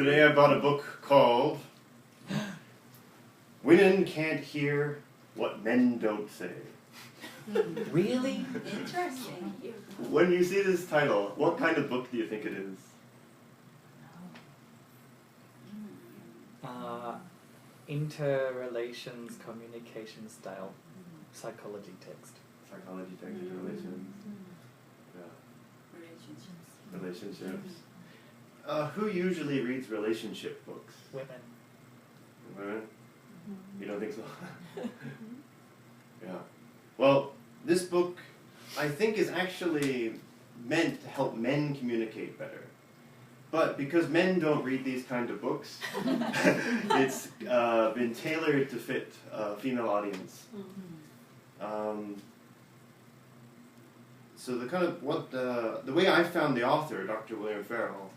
Today I bought a book called Women Can't Hear What Men Don't Say. Really? Interesting. When you see this title, what kind of book do you think it is? Interrelations, communication style, psychology text. Psychology, text, relations. Yeah. Relationships. Who usually reads relationship books? Women. Women? You don't think so? Yeah. Well, this book, I think, is actually meant to help men communicate better. But because men don't read these kind of books, it's been tailored to fit a female audience. So the way I found the author, Dr. William Farrell,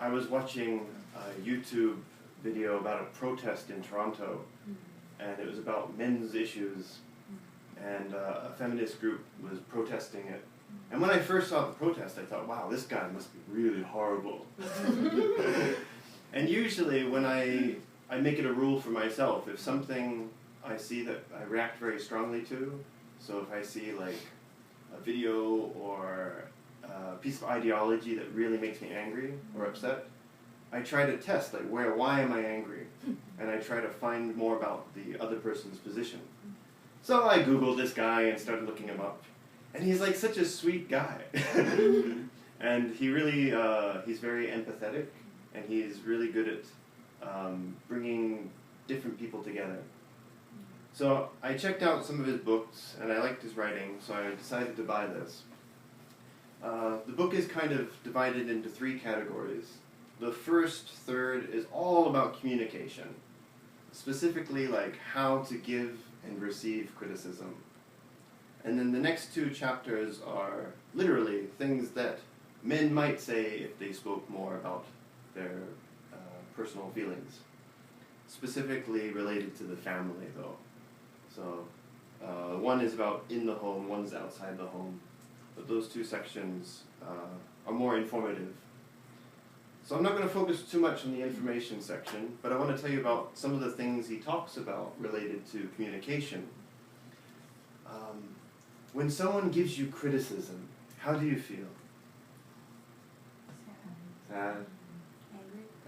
I was watching a YouTube video about a protest in Toronto, and it was about men's issues, and a feminist group was protesting it. And when I first saw the protest, I thought, wow, this guy must be really horrible. And usually when I make it a rule for myself, if something I see that I react very strongly to, so if I see like a video or a piece of ideology that really makes me angry or upset, I try to test, like, why am I angry? And I try to find more about the other person's position. So I Googled this guy and started looking him up. And he's like such a sweet guy. And he really, he's very empathetic, and he's really good at bringing different people together. So I checked out some of his books, and I liked his writing, so I decided to buy this. The book is kind of divided into 3 categories. The first third is all about communication, specifically like how to give and receive criticism. And then the next 2 chapters are literally things that men might say if they spoke more about their personal feelings, specifically related to the family though. So one is about in the home, one's outside the home, but those 2 sections are more informative. So I'm not going to focus too much on the information section, but I want to tell you about some of the things he talks about related to communication. When someone gives you criticism, how do you feel? Sad?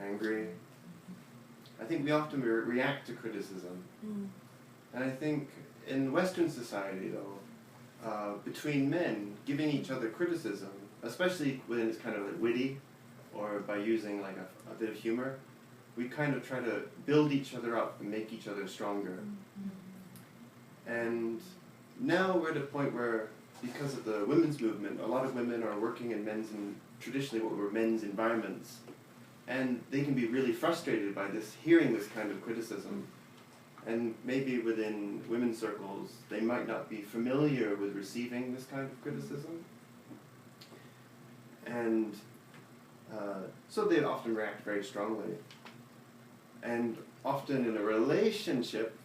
Angry? I think we often react to criticism. And I think in Western society, though, between men, giving each other criticism, especially when it's kind of like witty, or by using like a bit of humor, we kind of try to build each other up and make each other stronger. And now we're at a point where, because of the women's movement, a lot of women are working in traditionally what were men's environments, and they can be really frustrated by hearing this kind of criticism. And maybe within women's circles, they might not be familiar with receiving this kind of criticism. And so they often react very strongly. And often in a relationship,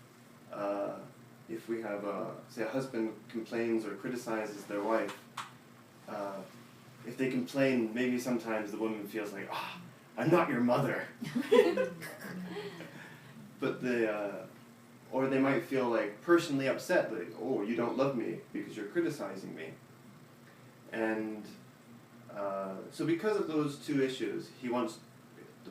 if we have, say a husband complains or criticizes their wife, if they complain, maybe sometimes the woman feels like, I'm not your mother. But or they might feel like personally upset, like, oh, you don't love me because you're criticizing me. And so because of those 2 issues,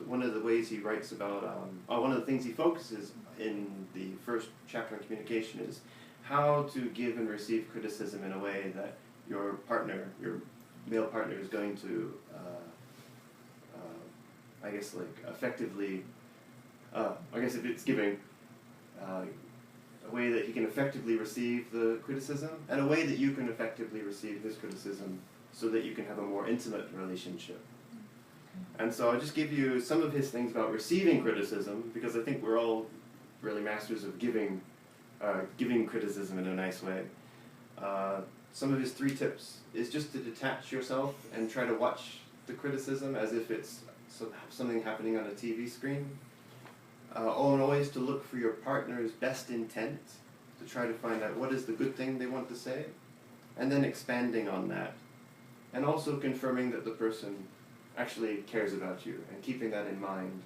one of the ways he writes about, one of the things he focuses in the first chapter on communication is how to give and receive criticism in a way that your partner, your male partner, is going to, I guess, like, effectively, I guess if it's giving, a way that he can effectively receive the criticism, and a way that you can effectively receive his criticism, so that you can have a more intimate relationship. And so I'll just give you some of his things about receiving criticism, because I think we're all really masters of giving criticism in a nice way. Some of his 3 tips is just to detach yourself and try to watch the criticism as if it's something happening on a TV screen. And always to look for your partner's best intent, to try to find out what is the good thing they want to say, and then expanding on that. And also confirming that the person actually cares about you, and keeping that in mind.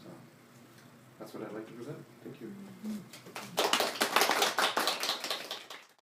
So that's what I'd like to present. Thank you.